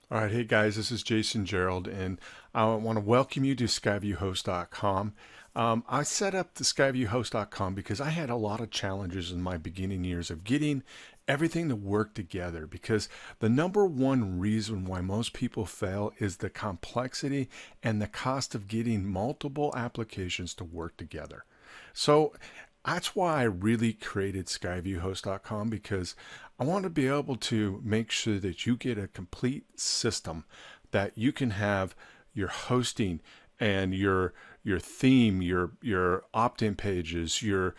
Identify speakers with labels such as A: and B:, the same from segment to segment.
A: All right, hey guys, this is Jason Gerald, and I want to welcome you to SkyviewHost.com. I set up the SkyviewHost.com because I had a lot of challenges in my beginning years of getting everything to work together. Because the number one reason why most people fail is the complexity and the cost of getting multiple applications to work together. So that's why I really created SkyviewHost.com, because I want to be able to make sure that you get a complete system that you can have your hosting and your theme, your opt-in pages, your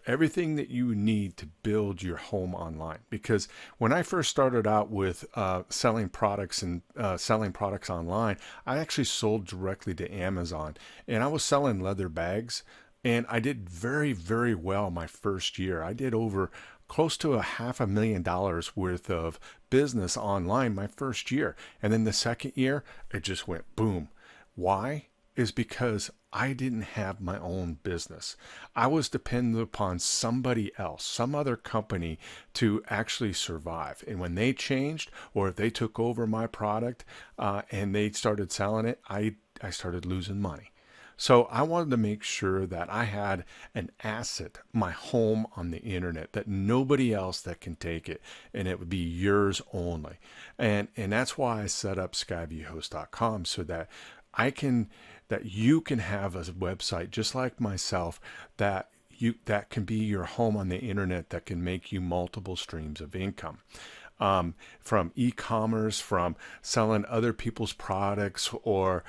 A: everything that you need to build your home online. Because when I first started out with selling products and selling products online, I actually sold directly to Amazon, and I was selling leather bags. And I did very, very well my first year. I did over close to $500,000 worth of business online my first year. And then the second year, it just went boom. Why? Is because I didn't have my own business. I was dependent upon somebody else, some other company to actually survive. And when they changed, or if they took over my product and they started selling it, I started losing money. So I wanted to make sure that I had an asset, my home on the internet, that nobody else that can take it, and it would be yours only. And that's why I set up skyviewhost.com, so that you can have a website just like myself, that can be your home on the internet, that can make you multiple streams of income. From e-commerce, from selling other people's products, or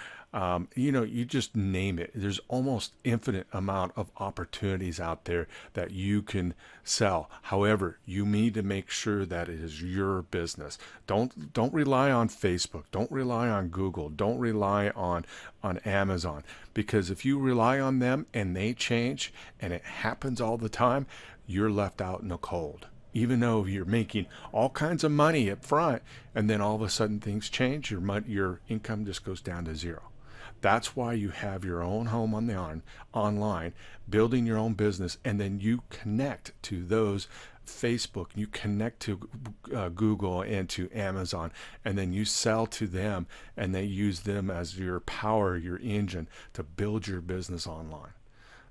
A: you just name it. There's almost infinite amount of opportunities out there that you can sell. However, you need to make sure that it is your business. Don't rely on Facebook. Don't rely on Google. Don't rely on Amazon, because if you rely on them and they change, and it happens all the time, you're left out in the cold. Even though you're making all kinds of money up front, and then all of a sudden things change, your income just goes down to zero. That's why you have your own home online, building your own business, and then you connect to those Facebook, you connect to Google and to Amazon, and then you sell to them, and they use them as your power, your engine to build your business online.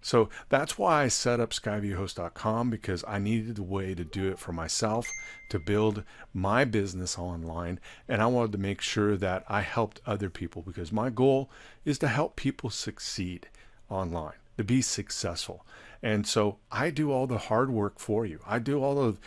A: So that's why I set up skyviewhost.com, because I needed a way to do it for myself, to build my business online. And I wanted to make sure that I helped other people, because my goal is to help people succeed online, to be successful. And so I do all the hard work for you. I do all of,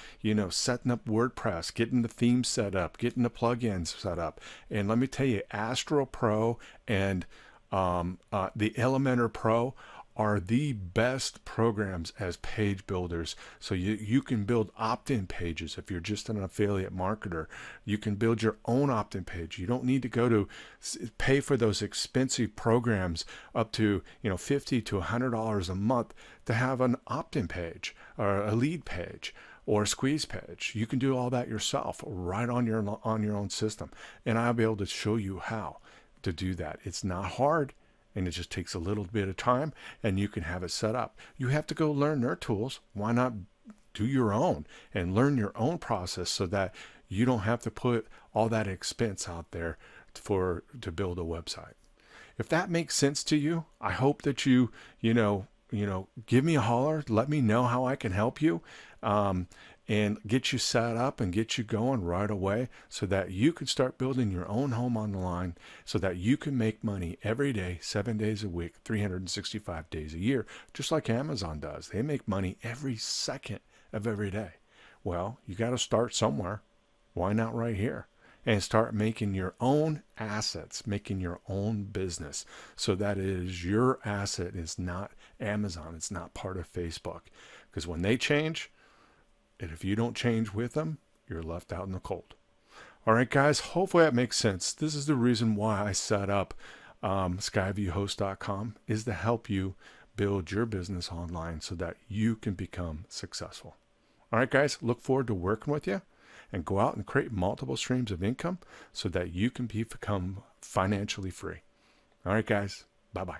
A: setting up WordPress, getting the theme set up, getting the plugins set up. And let me tell you, Astro Pro and the Elementor Pro are the best programs as page builders. So you can build opt-in pages. If you're just an affiliate marketer, you can build your own opt-in page. You don't need to go to pay for those expensive programs up to $50 to $100 a month to have an opt-in page, or a lead page, or a squeeze page. You can do all that yourself right on your own system, and I'll be able to show you how to do that. It's not hard, and it just takes a little bit of time, and you can have it set up. You have to go learn their tools. Why not do your own and learn your own process, so that you don't have to put all that expense out there to build a website? If that makes sense to you, I hope that you give me a holler. Let me know how I can help you. And get you set up and get you going right away, so that you can start building your own home online, so that you can make money every day, 7 days a week, 365 days a year, just like Amazon does. They make money every second of every day. Well, you got to start somewhere. Why not right here? And start making your own assets, making your own business, so that it is your asset. It's not Amazon. It's not part of Facebook. Because when they change, and if you don't change with them, you're left out in the cold. All right, guys, hopefully that makes sense. This is the reason why I set up skyviewhost.com, is to help you build your business online, so that you can become successful. All right, guys, look forward to working with you, and go out and create multiple streams of income, so that you can become financially free. All right, guys, bye-bye.